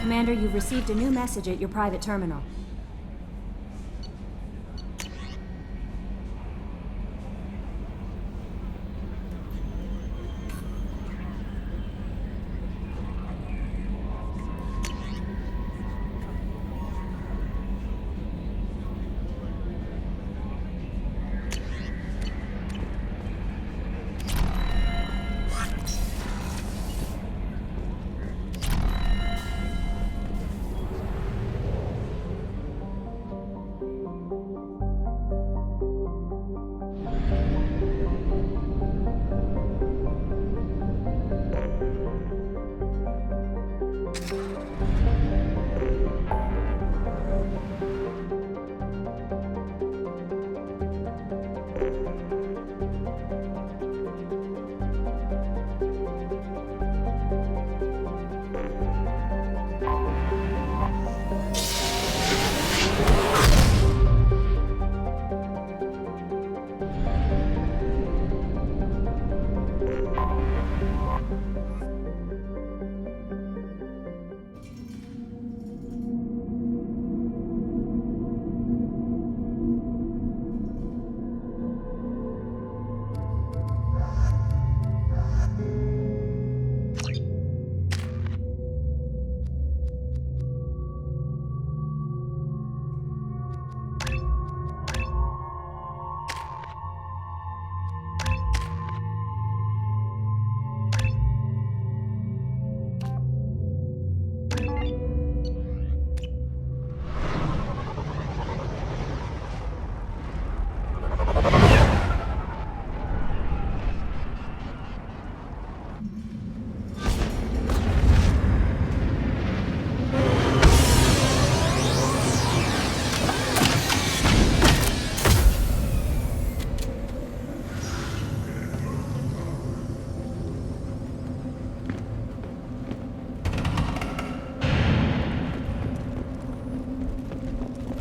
Commander, you've received a new message at your private terminal.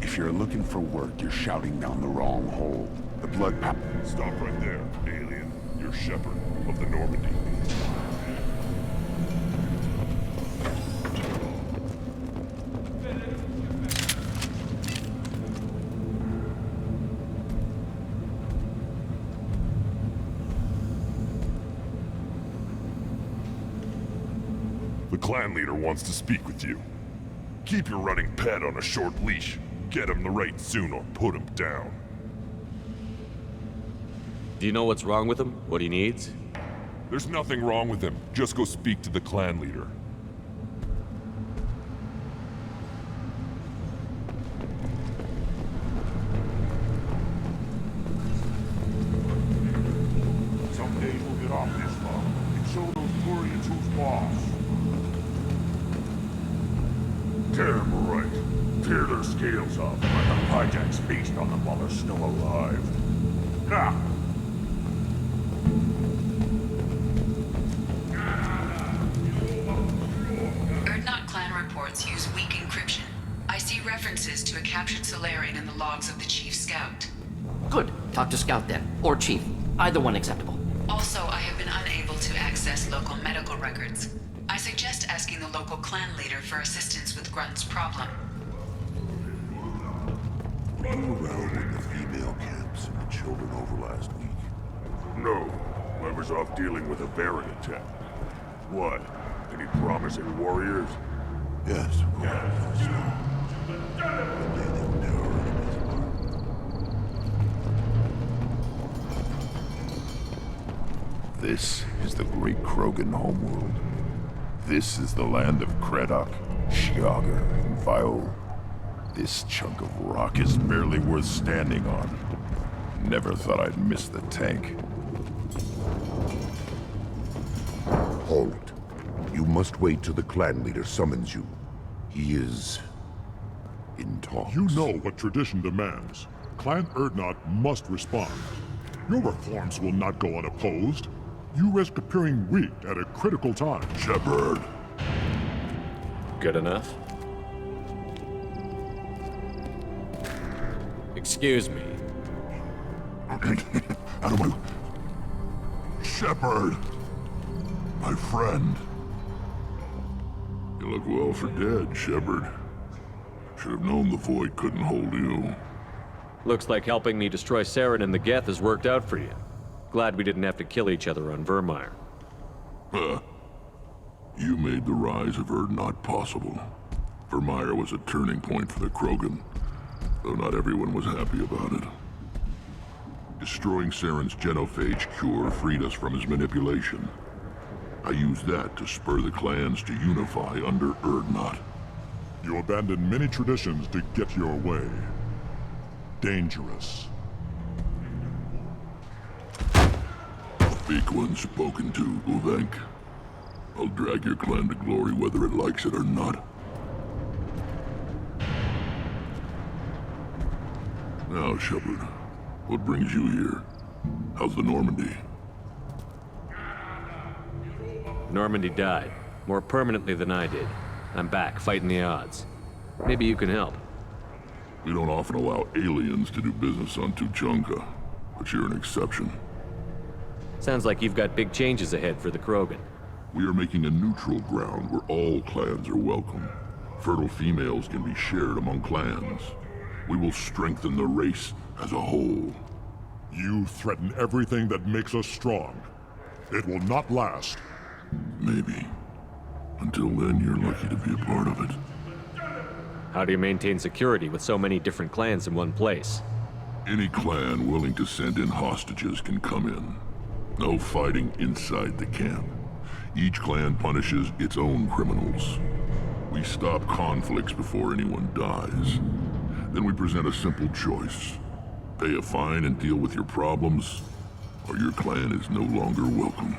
If you're looking for work, you're shouting down the wrong hole. The blood pap- Stop right there, alien. You're Shepard of the Normandy. The clan leader wants to speak with you. Keep your running pet on a short leash. Get him the right soon or put him down. Do you know what's wrong with him? What he needs? There's nothing wrong with him. Just go speak to the clan leader. Some days we'll get off this long and show those Turians who's boss. Tear them right. Tear their scales off. Let the hijacks feast on them while they're still alive. Ha! Reports use weak encryption. I see references to a captured Solarian in the logs of the Chief Scout. Good. Talk to Scout then. Or Chief. Either one acceptable. Also, I have been unable to access local medical records. I suggest asking the local clan leader for assistance with Grunt's problem. Were you around when the female camps and the children over last week? No. I was off dealing with a Baron attack. What? Any promising warriors? Yes, of course. But they never knew this part. This is the great Krogan homeworld. This is the land of Kredok, Shiagar, and Viol. This chunk of rock is barely worth standing on. Never thought I'd miss the tank. Hold. You must wait till the clan leader summons you. He is in talks. You know what tradition demands. Clan Urdnot must respond. Your reforms will not go unopposed. You risk appearing weak at a critical time. Shepard! Good enough? Excuse me. Out of my... Shepard! My friend. You look well for dead, Shepard. Should have known the void couldn't hold you. Looks like helping me destroy Saren and the Geth has worked out for you. Glad we didn't have to kill each other on Vermeer. Huh. You made the rise of Urdnot possible. Vermeer was a turning point for the Krogan, though not everyone was happy about it. Destroying Saren's genophage cure freed us from his manipulation. I used that to spur the clans to unify under Urdnot. You abandoned many traditions to get your way. Dangerous. Weak one spoken to, Uvenk. I'll drag your clan to glory whether it likes it or not. Now, Shepard, what brings you here? How's the Normandy? Normandy died, more permanently than I did. I'm back, fighting the odds. Maybe you can help. We don't often allow aliens to do business on Tuchanka, but you're an exception. Sounds like you've got big changes ahead for the Krogan. We are making a neutral ground where all clans are welcome. Fertile females can be shared among clans. We will strengthen the race as a whole. You threaten everything that makes us strong. It will not last. Maybe. Until then, you're lucky to be a part of it. How do you maintain security with so many different clans in one place? Any clan willing to send in hostages can come in. No fighting inside the camp. Each clan punishes its own criminals. We stop conflicts before anyone dies. Then we present a simple choice. Pay a fine and deal with your problems, or your clan is no longer welcome.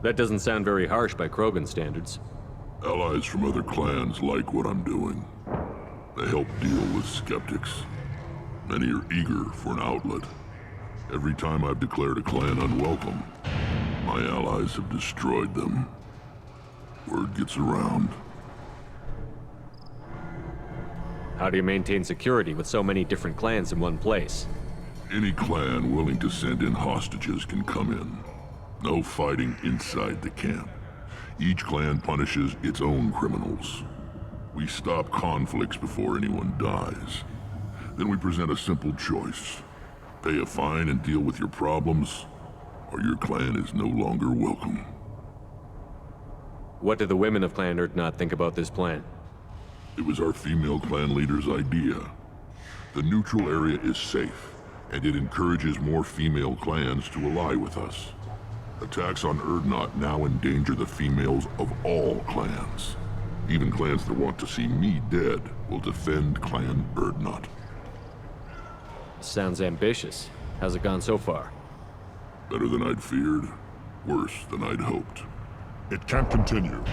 That doesn't sound very harsh by Krogan standards. Allies from other clans like what I'm doing. They help deal with skeptics. Many are eager for an outlet. Every time I've declared a clan unwelcome, my allies have destroyed them. Word gets around. How do you maintain security with so many different clans in one place? Any clan willing to send in hostages can come in. No fighting inside the camp. Each clan punishes its own criminals. We stop conflicts before anyone dies. Then we present a simple choice. Pay a fine and deal with your problems, or your clan is no longer welcome. What do the women of Clan Urdnot think about this plan? It was our female clan leader's idea. The neutral area is safe, and it encourages more female clans to ally with us. Attacks on Urdnot now endanger the females of all clans. Even clans that want to see me dead will defend Clan Urdnot. Sounds ambitious. How's it gone so far? Better than I'd feared, worse than I'd hoped. It can't continue.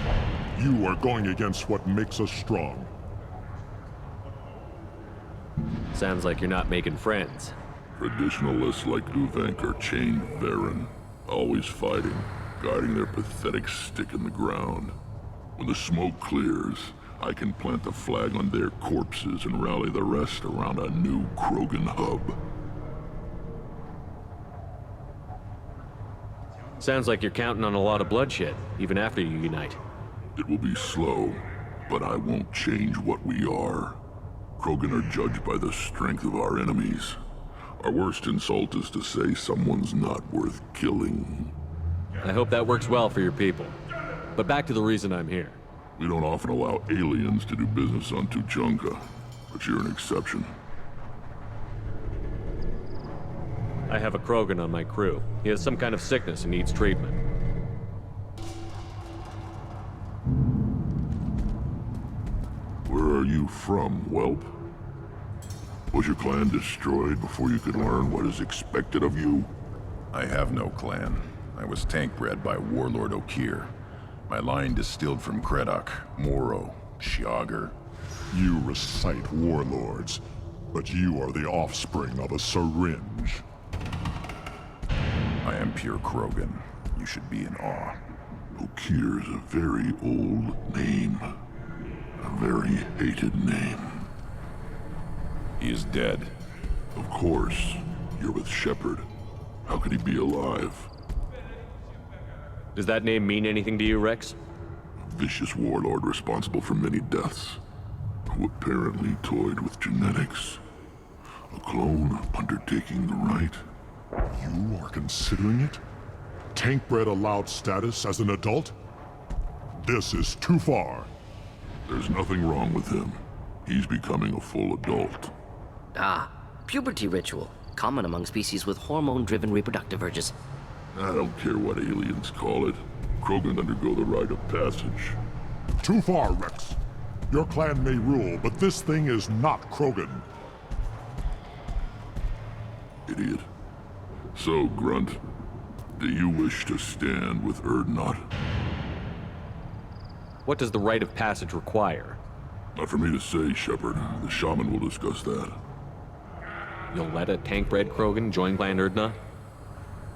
You are going against what makes us strong. Sounds like you're not making friends. Traditionalists like Uvenk are chained Varen, always fighting, guarding their pathetic stick in the ground. When the smoke clears, I can plant the flag on their corpses and rally the rest around a new Krogan hub. Sounds like you're counting on a lot of bloodshed, even after you unite. It will be slow, but I won't change what we are. Krogan are judged by the strength of our enemies. Our worst insult is to say someone's not worth killing. I hope that works well for your people. But back to the reason I'm here. We don't often allow aliens to do business on Tuchanka, but you're an exception. I have a Krogan on my crew. He has some kind of sickness and needs treatment. Where are you from, whelp? Was your clan destroyed before you could learn what is expected of you? I have no clan. I was tank bred by Warlord Okir. My line distilled from Kredok, Moro, Shiagar. You recite warlords, but you are the offspring of a syringe. I am pure Krogan. You should be in awe. Okir is a very old name. A very hated name. He is dead. Of course. You're with Shepard. How could he be alive? Does that name mean anything to you, Rex? A vicious warlord responsible for many deaths, who apparently toyed with genetics. A clone undertaking the right. You are considering it? Tank-bred allowed status as an adult? This is too far. There's nothing wrong with him. He's becoming a full adult. Ah, puberty ritual. Common among species with hormone-driven reproductive urges. I don't care what aliens call it. Krogan undergo the rite of passage. Too far, Rex. Your clan may rule, but this thing is not Krogan. Idiot. So, Grunt, do you wish to stand with Erdnot? What does the rite of passage require? Not for me to say, Shepard. The shaman will discuss that. You'll let a tank-bred Krogan join Clan Erdnot?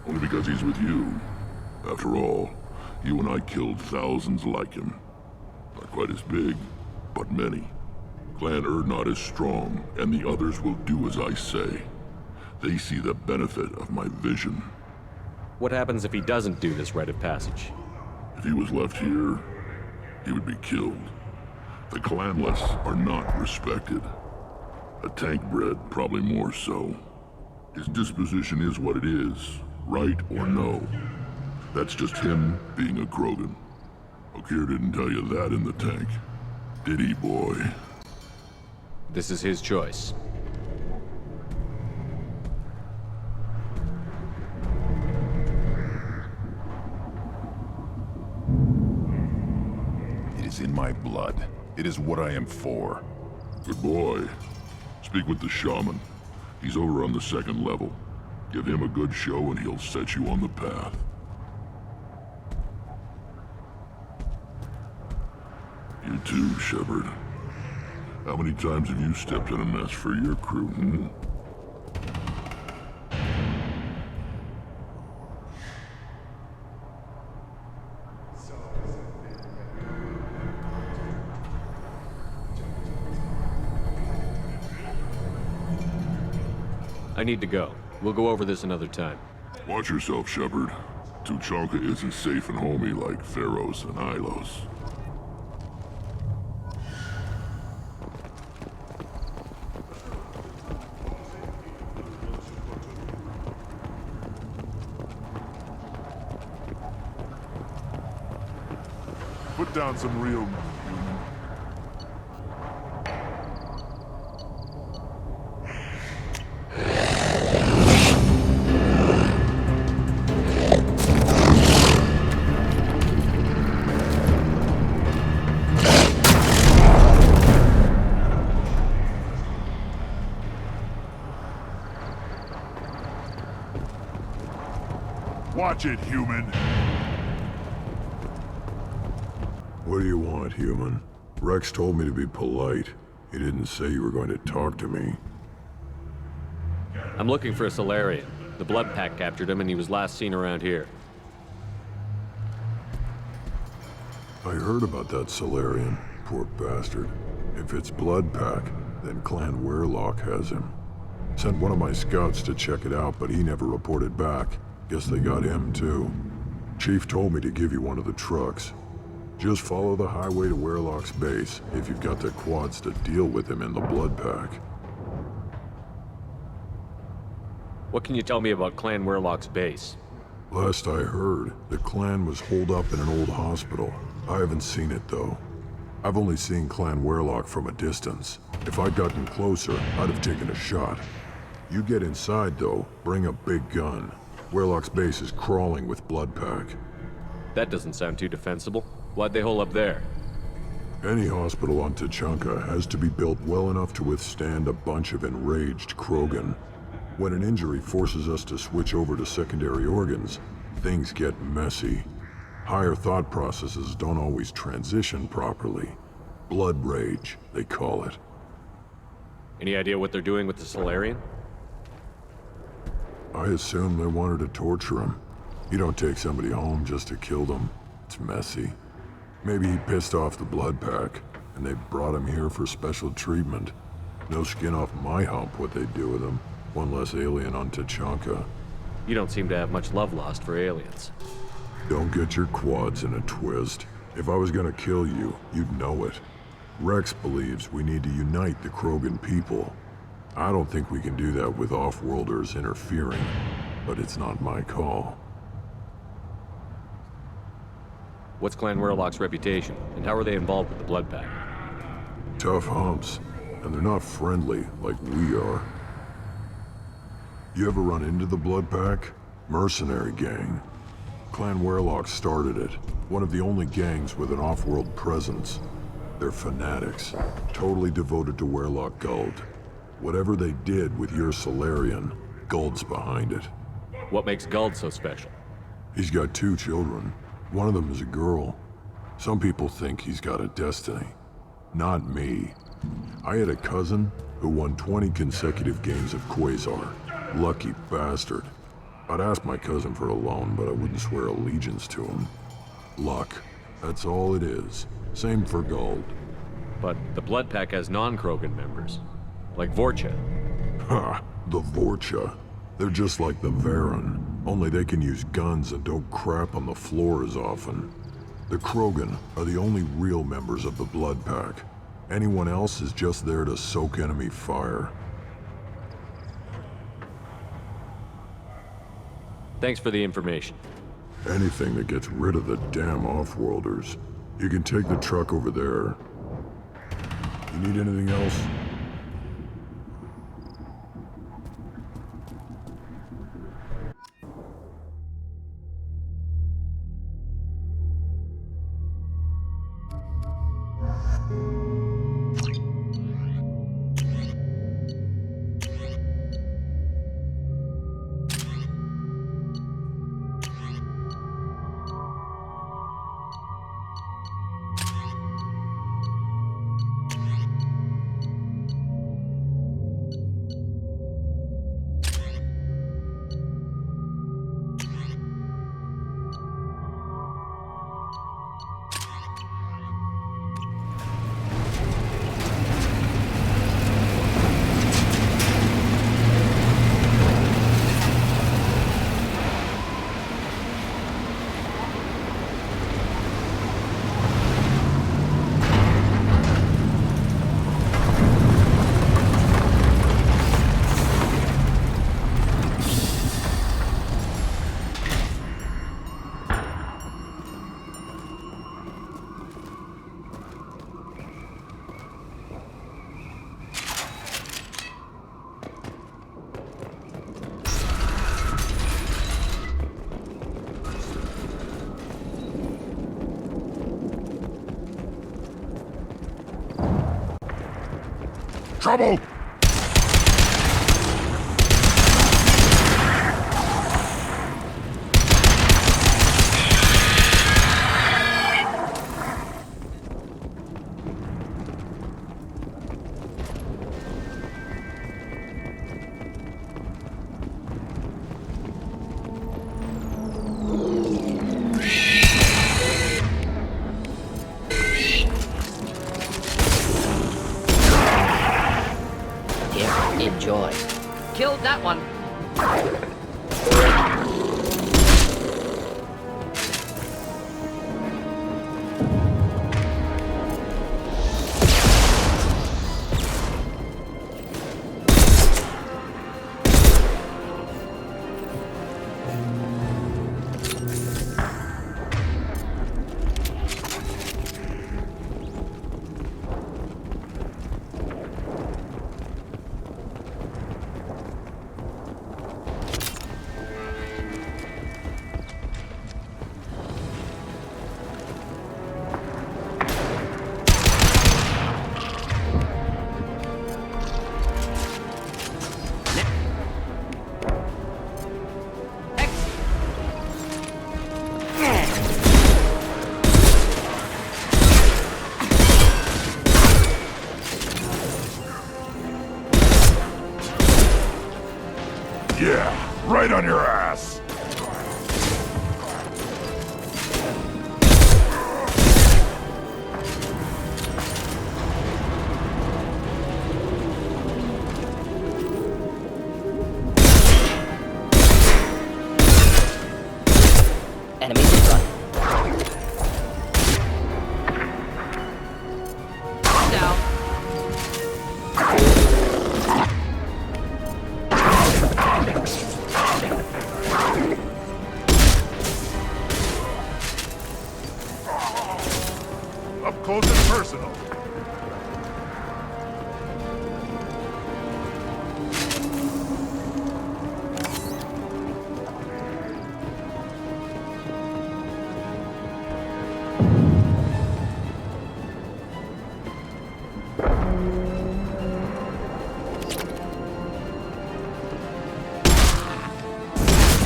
Only because he's with you. After all, you and I killed thousands like him. Not quite as big, but many. Clan Erdnot is strong, and the others will do as I say. They see the benefit of my vision. What happens if he doesn't do this rite of passage? If he was left here, he would be killed. The clanless are not respected. A tank-bred, probably more so. His disposition is what it is, right or no. That's just him being a Krogan. Okeer didn't tell you that in the tank. Did he, boy? This is his choice. It is in my blood. It is what I am for. Good boy. Speak with the shaman. He's over on the second level. Give him a good show and he'll set you on the path. You too, Shepard. How many times have you stepped in a mess for your crew, hmm? I need to go. We'll go over this another time. Watch yourself, Shepard. Tuchanka isn't safe and homey like Pharaohs and Ilos. Put down some real... Watch it, human! What do you want, human? Rex told me to be polite. He didn't say you were going to talk to me. I'm looking for a Solarian. The Blood Pack captured him and he was last seen around here. I heard about that Solarian. Poor bastard. If it's Blood Pack, then Clan Weirlock has him. Sent one of my scouts to check it out, but he never reported back. Guess they got him, too. Chief told me to give you one of the trucks. Just follow the highway to Weirlock's base, if you've got the quads to deal with him in the Blood Pack. What can you tell me about Clan Weirlock's base? Last I heard, the clan was holed up in an old hospital. I haven't seen it, though. I've only seen Clan Weirlock from a distance. If I'd gotten closer, I'd have taken a shot. You get inside, though, bring a big gun. Weirlock's base is crawling with Blood Pack. That doesn't sound too defensible. Why'd they hole up there? Any hospital on Tuchanka has to be built well enough to withstand a bunch of enraged Krogan. When an injury forces us to switch over to secondary organs, things get messy. Higher thought processes don't always transition properly. Blood rage, they call it. Any idea what they're doing with the Solarian? I assume they wanted to torture him. You don't take somebody home just to kill them. It's messy. Maybe he pissed off the Blood Pack, and they brought him here for special treatment. No skin off my hump what they do with him. One less alien on Tuchanka. You don't seem to have much love lost for aliens. Don't get your quads in a twist. If I was gonna kill you, you'd know it. Rex believes we need to unite the Krogan people. I don't think we can do that with off-worlders interfering, but it's not my call. What's Clan Warlock's reputation, and how are they involved with the Blood Pack? Tough humps, and they're not friendly like we are. You ever run into the Blood Pack? Mercenary gang. Clan Warlock started it, one of the only gangs with an off-world presence. They're fanatics, totally devoted to Warlock Guld. Whatever they did with your Solarian, Guld's behind it. What makes Guld so special? He's got 2 children. One of them is a girl. Some people think he's got a destiny. Not me. I had a cousin who won 20 consecutive games of Quasar. Lucky bastard. I'd ask my cousin for a loan, but I wouldn't swear allegiance to him. Luck. That's all it is. Same for Guld. But the Blood Pack has non-Krogan members, like Vorcha. Ha! The Vorcha. They're just like the Varen, only they can use guns and don't crap on the floor as often. The Krogan are the only real members of the Blood Pack. Anyone else is just there to soak enemy fire. Thanks for the information. Anything that gets rid of the damn off-worlders. You can take the truck over there. You need anything else? Trouble! Enjoy. Killed that one. Yeah, right on your ass! Enemies in front. Up close and personal.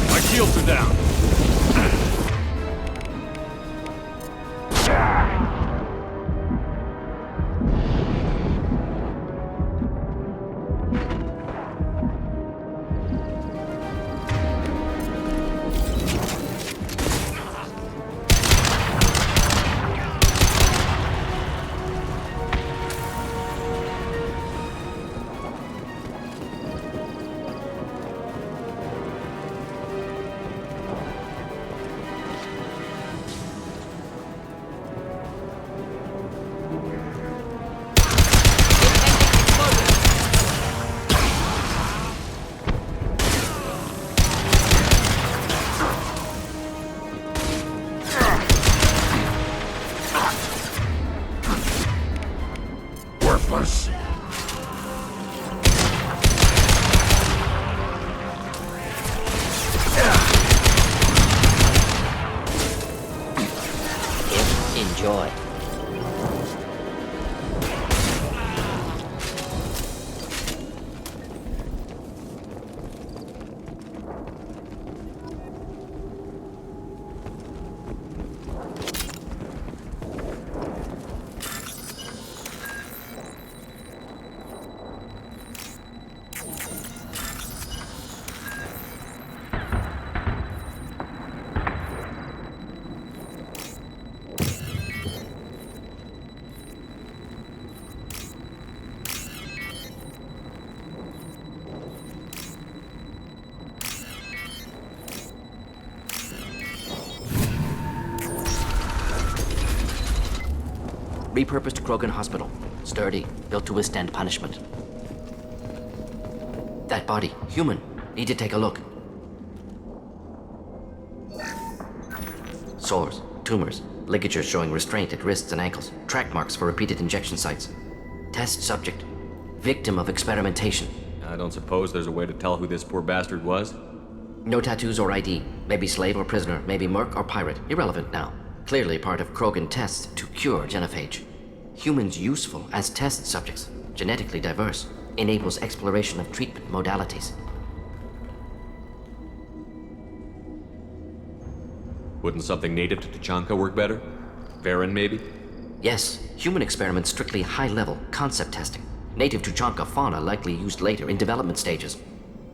My shields are down. Worthless. Enjoy. Repurposed Krogan Hospital. Sturdy, built to withstand punishment. That body, human. Need to take a look. Sores, tumors, ligatures showing restraint at wrists and ankles, track marks for repeated injection sites. Test subject. Victim of experimentation. I don't suppose there's a way to tell who this poor bastard was? No tattoos or ID. Maybe slave or prisoner, maybe merc or pirate. Irrelevant now. Clearly part of Krogan tests to cure genophage. Humans useful as test subjects, genetically diverse, enables exploration of treatment modalities. Wouldn't something native to Tuchanka work better? Varen, maybe? Yes, human experiments strictly high-level concept testing. Native Tuchanka fauna likely used later in development stages.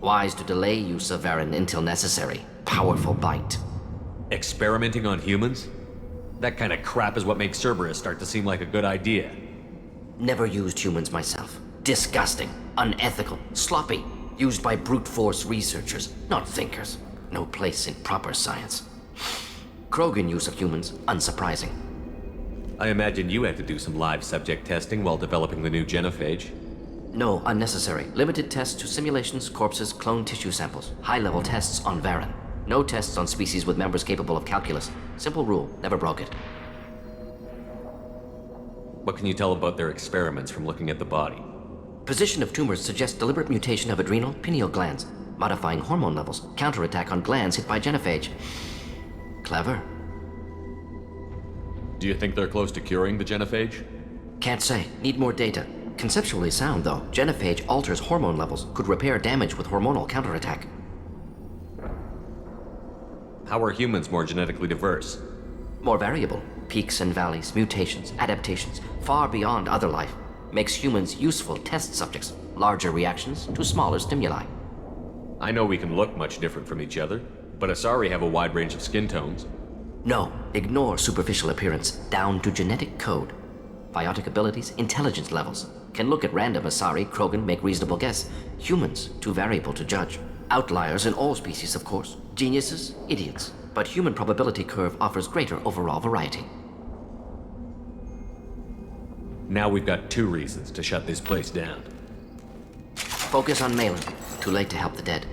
Wise to delay use of Varen until necessary. Powerful bite. Experimenting on humans? That kind of crap is what makes Cerberus start to seem like a good idea. Never used humans myself. Disgusting, unethical, sloppy. Used by brute force researchers, not thinkers. No place in proper science. Krogan use of humans, unsurprising. I imagine you had to do some live subject testing while developing the new genophage. No, unnecessary. Limited tests to simulations, corpses, cloned tissue samples. High-level tests on Varen. No tests on species with members capable of calculus. Simple rule, never broke it. What can you tell about their experiments from looking at the body? Position of tumors suggests deliberate mutation of adrenal, pineal glands, modifying hormone levels, counterattack on glands hit by genophage. Clever. Do you think they're close to curing the genophage? Can't say. Need more data. Conceptually sound, though. Genophage alters hormone levels, could repair damage with hormonal counterattack. How are humans more genetically diverse? More variable. Peaks and valleys, mutations, adaptations, far beyond other life. Makes humans useful test subjects. Larger reactions to smaller stimuli. I know we can look much different from each other, but Asari have a wide range of skin tones. No, ignore superficial appearance, down to genetic code. Biotic abilities, intelligence levels. Can look at random Asari, Krogan, make reasonable guess. Humans, too variable to judge. Outliers in all species, of course. Geniuses, idiots. But human probability curve offers greater overall variety. Now we've got 2 reasons to shut this place down. Focus on Malin. Too late to help the dead.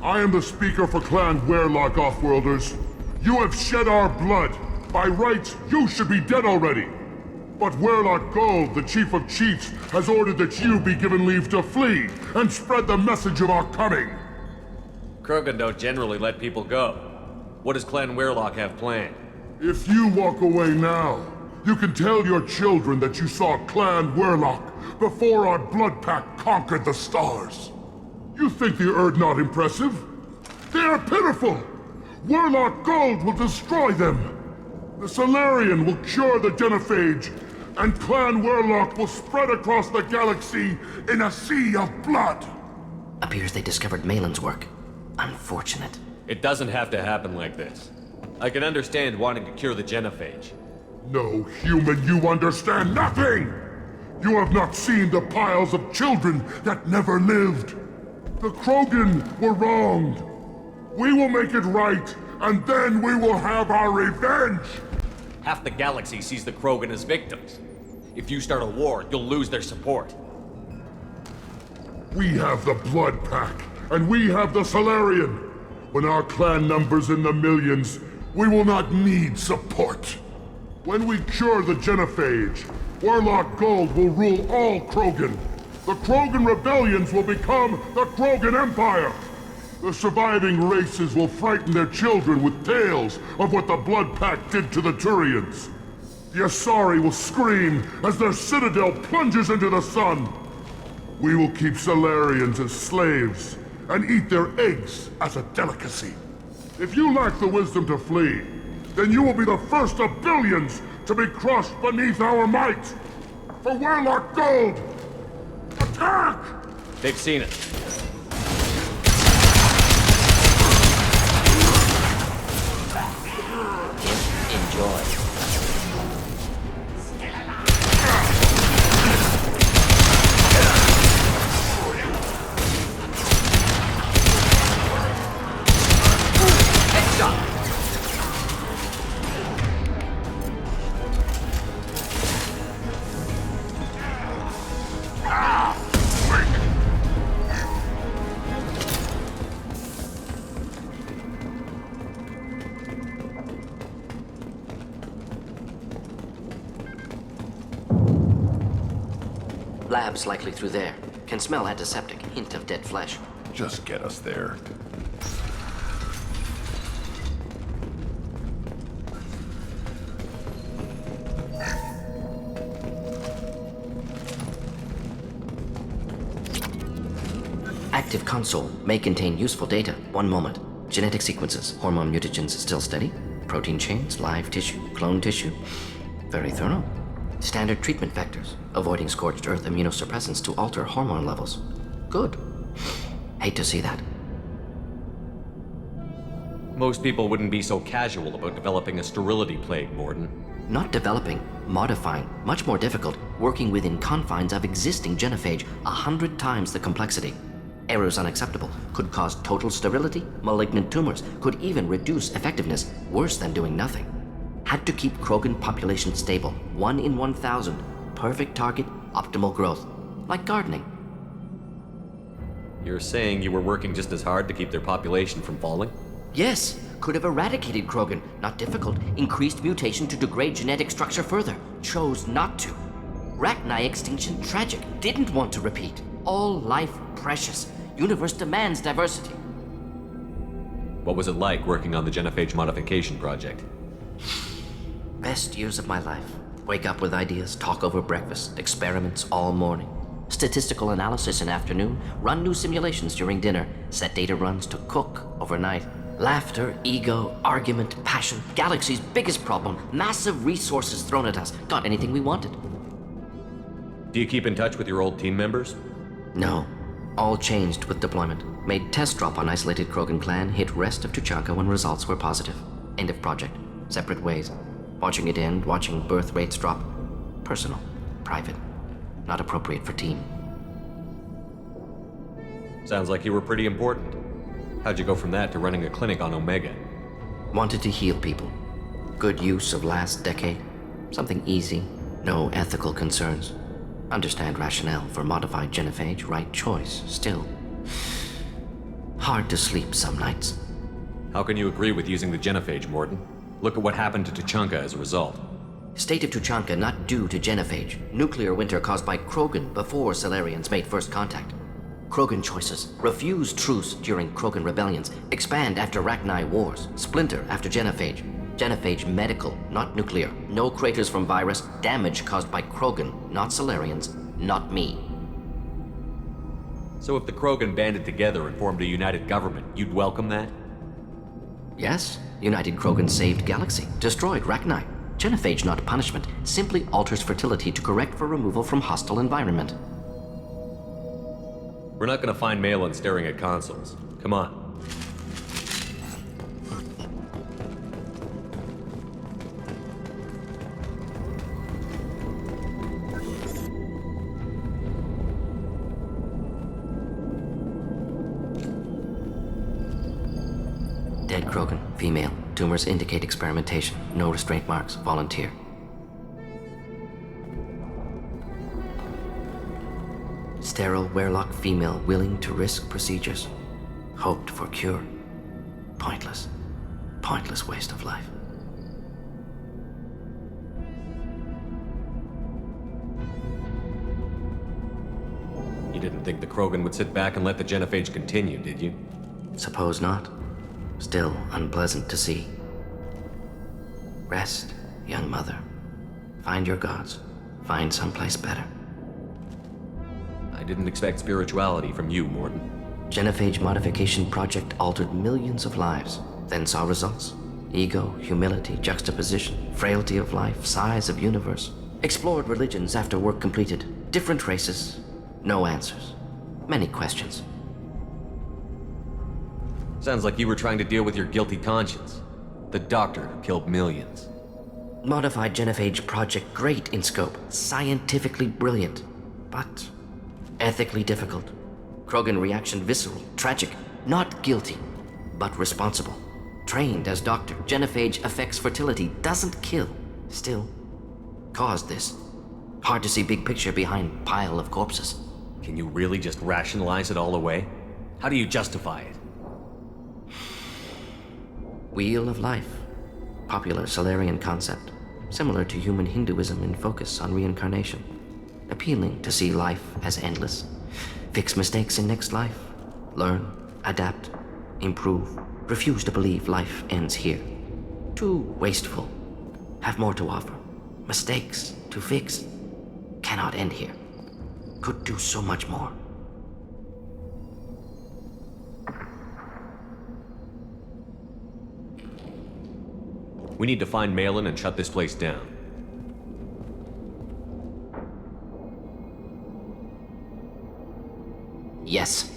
I am the speaker for Clan Werlock, Offworlders. You have shed our blood. By rights, you should be dead already. But Werlock Gold, the Chief of Chiefs, has ordered that you be given leave to flee and spread the message of our coming. Krogan don't generally let people go. What does Clan Werlock have planned? If you walk away now, you can tell your children that you saw Clan Werlock before our blood pact conquered the stars. You think the Erd not impressive? They are pitiful! Werlock Gold will destroy them! The Solarian will cure the genophage, and Clan Werlock will spread across the galaxy in a sea of blood! Appears they discovered Malin's work. Unfortunate. It doesn't have to happen like this. I can understand wanting to cure the genophage. No, human, you understand nothing! You have not seen the piles of children that never lived. The Krogan were wronged. We will make it right, and then we will have our revenge! Half the galaxy sees the Krogan as victims. If you start a war, you'll lose their support. We have the Blood Pack, and we have the Solarian. When our clan numbers in the millions, we will not need support. When we cure the genophage, Werlock Gold will rule all Krogan. The Krogan rebellions will become the Krogan Empire. The surviving races will frighten their children with tales of what the Blood Pact did to the Turians. The Asari will scream as their citadel plunges into the sun. We will keep Solarians as slaves and eat their eggs as a delicacy. If you lack the wisdom to flee, then you will be the first of billions to be crushed beneath our might. For Werlock Gold, attack! They've seen it. Enjoy. Labs likely through there. Can smell antiseptic, hint of dead flesh. Just get us there. Active console may contain useful data. One moment. Genetic sequences, hormone mutagens still steady. Protein chains, live tissue, clone tissue. Very thorough. Standard treatment vectors, avoiding scorched earth immunosuppressants to alter hormone levels. Good. Hate to see that. Most people wouldn't be so casual about developing a sterility plague, Morden. Not developing, modifying, much more difficult, working within confines of existing genophage, 100 times the complexity. Errors unacceptable, could cause total sterility, malignant tumors, could even reduce effectiveness, worse than doing nothing. Had to keep Krogan population stable, 1 in 1,000. Perfect target, optimal growth. Like gardening. You're saying you were working just as hard to keep their population from falling? Yes, could have eradicated Krogan. Not difficult. Increased mutation to degrade genetic structure further. Chose not to. Rachni extinction tragic. Didn't want to repeat. All life precious. Universe demands diversity. What was it like working on the genophage modification project? Best years of my life. Wake up with ideas, talk over breakfast, experiments all morning. Statistical analysis in afternoon, run new simulations during dinner, set data runs to cook overnight. Laughter, ego, argument, passion, galaxy's biggest problem, massive resources thrown at us. Got anything we wanted. Do you keep in touch with your old team members? No. All changed with deployment. Made test drop on isolated Krogan clan, hit rest of Tuchanka when results were positive. End of project. Separate ways. Watching it end, watching birth rates drop. Personal. Private. Not appropriate for team. Sounds like you were pretty important. How'd you go from that to running a clinic on Omega? Wanted to heal people. Good use of last decade. Something easy. No ethical concerns. Understand rationale for modified genophage, right choice, still. Hard to sleep some nights. How can you agree with using the genophage, Morton? Look at what happened to Tuchanka as a result. State of Tuchanka not due to genophage. Nuclear winter caused by Krogan before Salarians made first contact. Krogan choices. Refuse truce during Krogan rebellions. Expand after Rachni wars. Splinter after genophage. Genophage medical, not nuclear. No craters from virus. Damage caused by Krogan, not Salarians, not me. So if the Krogan banded together and formed a united government, you'd welcome that? Yes, United Krogan saved Galaxy, destroyed Rachni. Genophage, not punishment, simply alters fertility to correct for removal from hostile environment. We're not gonna find Malin staring at consoles. Come on. Dead Krogan, female. Tumors indicate experimentation. No restraint marks. Volunteer. Sterile Werlock female willing to risk procedures. Hoped for cure. Pointless. Pointless waste of life. You didn't think the Krogan would sit back and let the genophage continue, did you? Suppose not. Still unpleasant to see. Rest, young mother. Find your gods. Find someplace better. I didn't expect spirituality from you, Morton. Genophage modification project altered millions of lives, then saw results. Ego, humility, juxtaposition, frailty of life, size of universe. Explored religions after work completed. Different races. No answers. Many questions. Sounds like you were trying to deal with your guilty conscience. The doctor who killed millions. Modified genophage project great in scope, scientifically brilliant, but ethically difficult. Krogan reaction visceral, tragic, not guilty, but responsible. Trained as doctor, genophage affects fertility, doesn't kill, still caused this. Hard to see big picture behind pile of corpses. Can you really just rationalize it all away? How do you justify it? Wheel of life. Popular Salarian concept. Similar to human Hinduism in focus on reincarnation. Appealing to see life as endless. Fix mistakes in next life. Learn, adapt, improve. Refuse to believe life ends here. Too wasteful. Have more to offer. Mistakes to fix. Cannot end here. Could do so much more. We need to find Malin and shut this place down. Yes.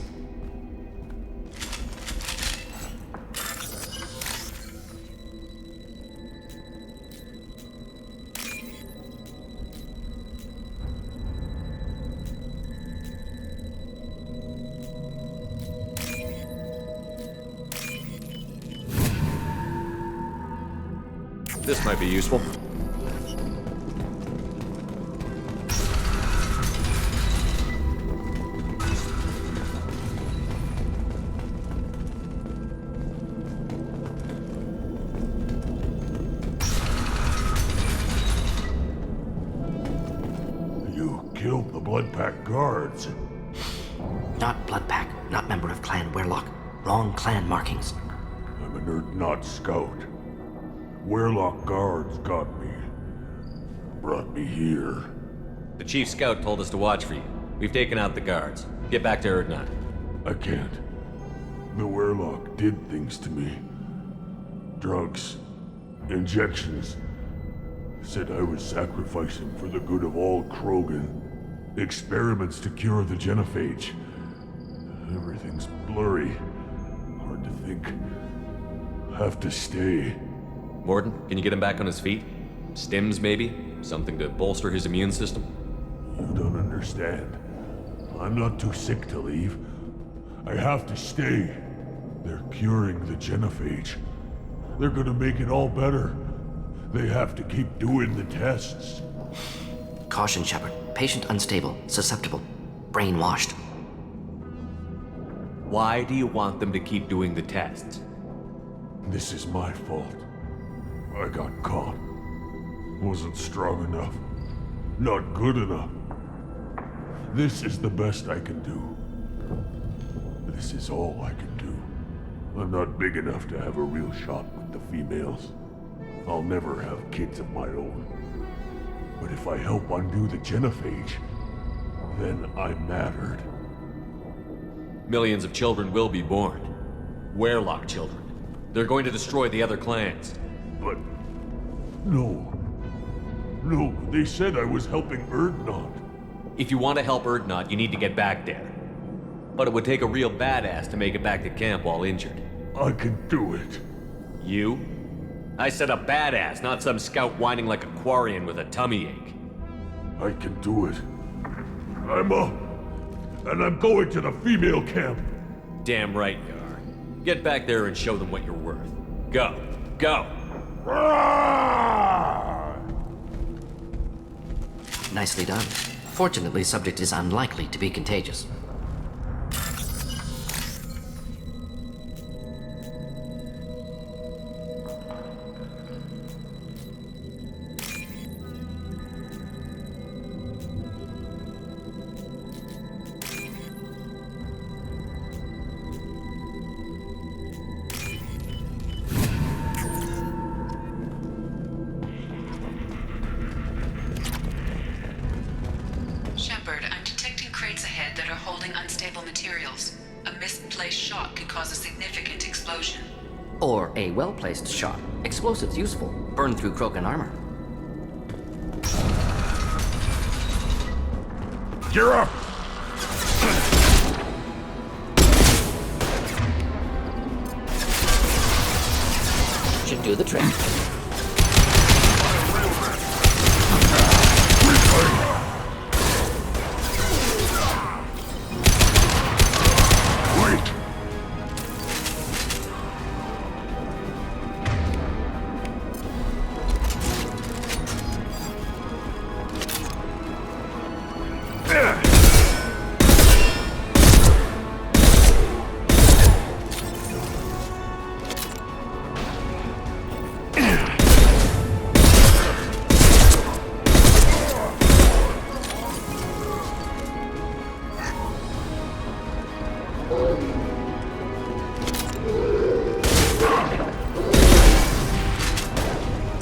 This might be useful. You killed the Blood Pack guards. Not Blood Pack, not member of Clan Werlock. Wrong clan markings. I'm an Urdnot scout. Werlock guards got me. Brought me here. The chief scout told us to watch for you. We've taken out the guards. Get back to Urdnot. I can't. The Werlock did things to me. Drugs. Injections. Said I was sacrificing for the good of all Krogan. Experiments to cure the genophage. Everything's blurry. Hard to think. Have to stay. Morton, can you get him back on his feet? Stims, maybe? Something to bolster his immune system? You don't understand. I'm not too sick to leave. I have to stay. They're curing the genophage. They're gonna make it all better. They have to keep doing the tests. Caution, Shepard. Patient unstable, susceptible, brainwashed. Why do you want them to keep doing the tests? This is my fault. I got caught. Wasn't strong enough. Not good enough. This is the best I can do. This is all I can do. I'm not big enough to have a real shot with the females. I'll never have kids of my own. But if I help undo the genophage, then I'm mattered. Millions of children will be born. Werelock children. They're going to destroy the other clans. But... no. No, they said I was helping Erdnot. If you want to help Erdnot, you need to get back there. But it would take a real badass to make it back to camp while injured. I can do it. You? I said a badass, not some scout whining like a Quarian with a tummy ache. I can do it. I'm up. And I'm going to the female camp. Damn right you are. Get back there and show them what you're worth. Go. Go! Nicely done. Fortunately, subject is unlikely to be contagious. Shepard, I'm detecting crates ahead that are holding unstable materials. A misplaced shot could cause a significant explosion. Or a well-placed shot. Explosives useful. Burn through Krogan armor. Gear up! Should do the trick.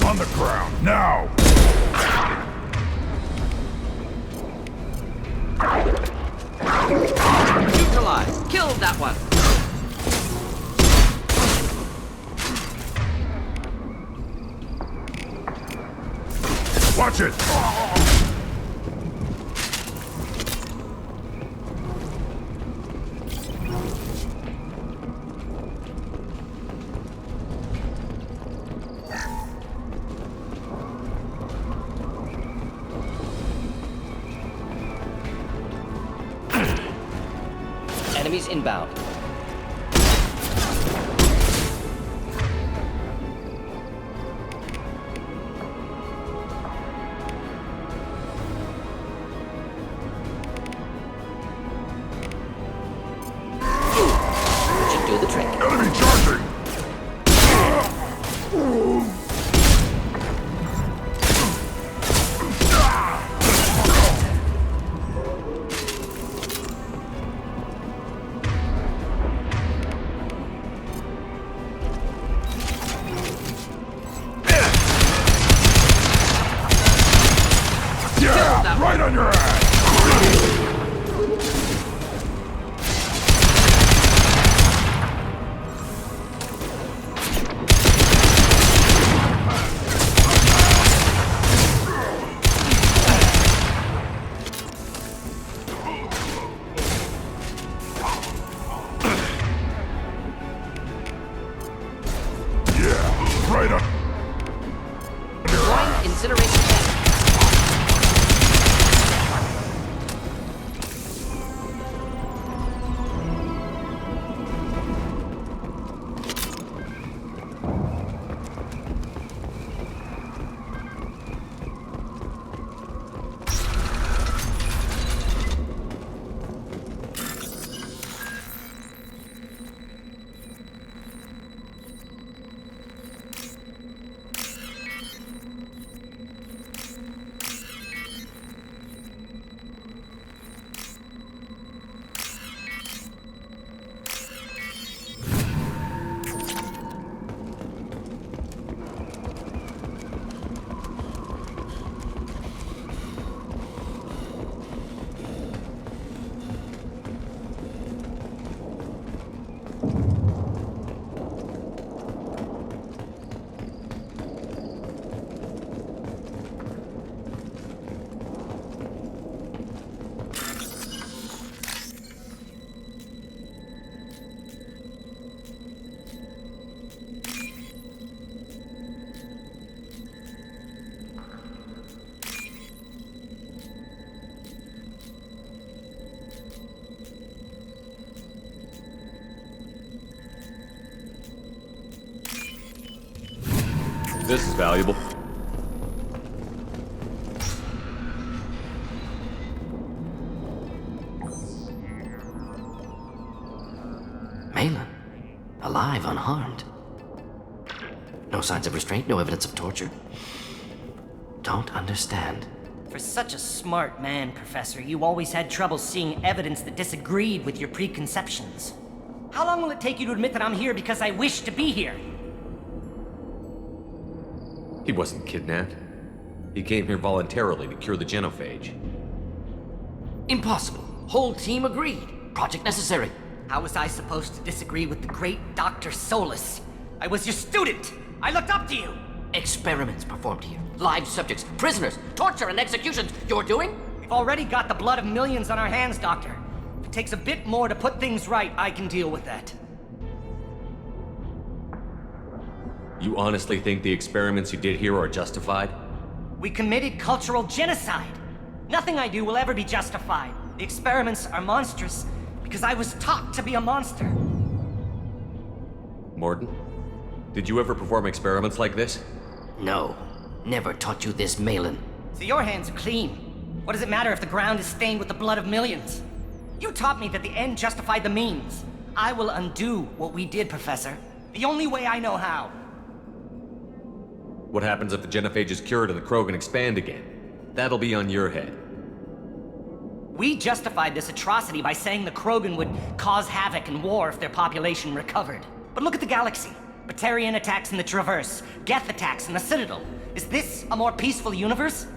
On the ground, now! Neutralize! Killed that one! Watch it! Enemies inbound. Should do the trick. Enemy charging! Yeah! Right on your ass! Yeah, right on your ass! One incineration tank. This is valuable. Malin, alive, unharmed. No signs of restraint, no evidence of torture. Don't understand. For such a smart man, Professor, you always had trouble seeing evidence that disagreed with your preconceptions. How long will it take you to admit that I'm here because I wish to be here? He wasn't kidnapped. He came here voluntarily to cure the genophage. Impossible. Whole team agreed. Project necessary. How was I supposed to disagree with the great Dr. Solus? I was your student! I looked up to you! Experiments performed here. Live subjects, prisoners, torture and executions. You're doing? We've already got the blood of millions on our hands, Doctor. If it takes a bit more to put things right, I can deal with that. You honestly think the experiments you did here are justified? We committed cultural genocide. Nothing I do will ever be justified. The experiments are monstrous because I was taught to be a monster. Morden, did you ever perform experiments like this? No. Never taught you this, Malin. So your hands are clean. What does it matter if the ground is stained with the blood of millions? You taught me that the end justified the means. I will undo what we did, Professor. The only way I know how. What happens if the genophage is cured and the Krogan expand again? That'll be on your head. We justified this atrocity by saying the Krogan would cause havoc and war if their population recovered. But look at the galaxy. Batarian attacks in the Traverse, geth attacks in the Citadel. Is this a more peaceful universe?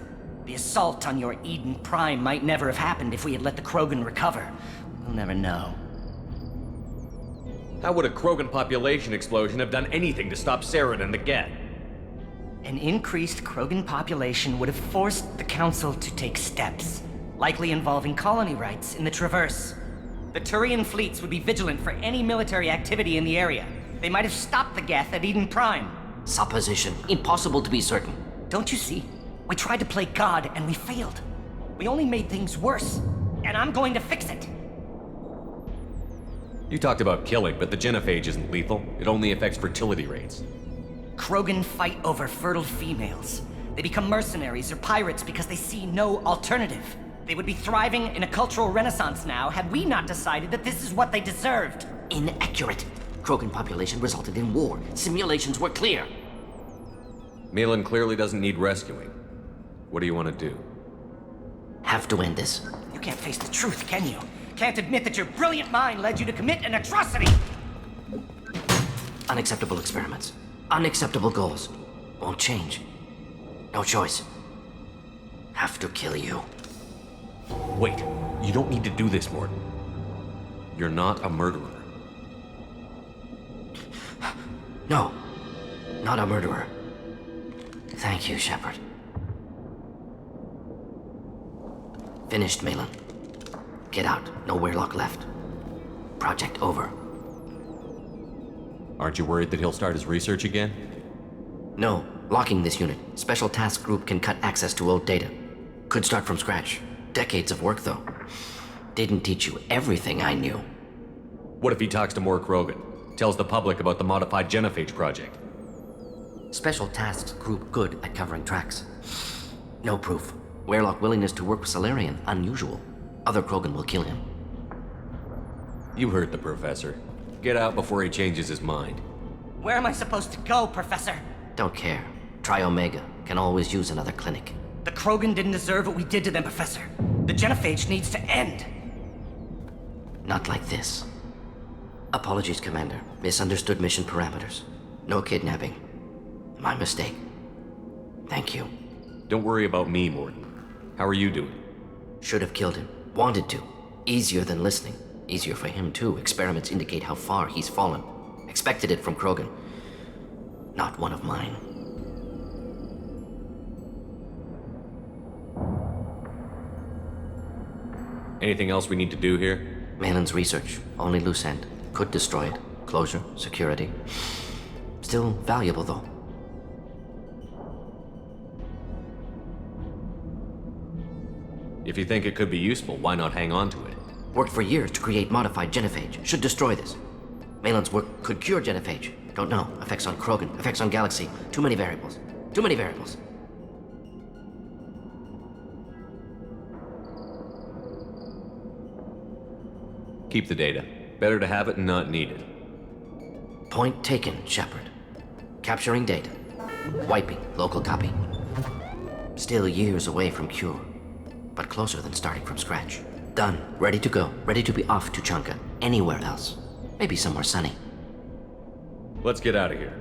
The assault on your Eden Prime might never have happened if we had let the Krogan recover. We'll never know. How would a Krogan population explosion have done anything to stop Saren and the geth? An increased Krogan population would have forced the Council to take steps, likely involving colony rights in the Traverse. The Turian fleets would be vigilant for any military activity in the area. They might have stopped the geth at Eden Prime. Supposition. Impossible to be certain. Don't you see? We tried to play God and we failed. We only made things worse. And I'm going to fix it. You talked about killing, but the genophage isn't lethal. It only affects fertility rates. Krogan fight over fertile females. They become mercenaries or pirates because they see no alternative. They would be thriving in a cultural renaissance now had we not decided that this is what they deserved. Inaccurate. Krogan population resulted in war. Simulations were clear. Malin clearly doesn't need rescuing. What do you want to do? Have to end this. You can't face the truth, can you? Can't admit that your brilliant mind led you to commit an atrocity! Unacceptable experiments. Unacceptable goals. Won't change. No choice. Have to kill you. Wait, you don't need to do this, Morden. You're not a murderer. No. Not a murderer. Thank you, Shepard. Finished, Malin. Get out. No Weirlock left. Project over. Aren't you worried that he'll start his research again? No. Locking this unit. Special Task Group can cut access to old data. Could start from scratch. Decades of work, though. Didn't teach you everything I knew. What if he talks to more Krogan? Tells the public about the modified genophage project? Special Tasks Group good at covering tracks. No proof. Weirlock willingness to work with Salarian, unusual. Other Krogan will kill him. You heard the professor. Get out before he changes his mind. Where am I supposed to go, Professor? Don't care. Try Omega. Can always use another clinic. The Krogan didn't deserve what we did to them, Professor. The genophage needs to end. Not like this. Apologies, Commander. Misunderstood mission parameters. No kidnapping. My mistake. Thank you. Don't worry about me, Morden. How are you doing? Should have killed him. Wanted to. Easier than listening. Easier for him, too. Experiments indicate how far he's fallen. Expected it from Krogan. Not one of mine. Anything else we need to do here? Malin's research. Only loose end. Could destroy it. Closure. Security. Still valuable, though. If you think it could be useful, why not hang on to it? Worked for years to create modified genophage. Should destroy this. Malin's work could cure genophage. Don't know. Effects on Krogan, effects on Galaxy. Too many variables. Too many variables. Keep the data. Better to have it and not need it. Point taken, Shepard. Capturing data. Wiping local copy. Still years away from cure, but closer than starting from scratch. Done. Ready to go. Ready to be off to Chunka. Anywhere else. Maybe somewhere sunny. Let's get out of here.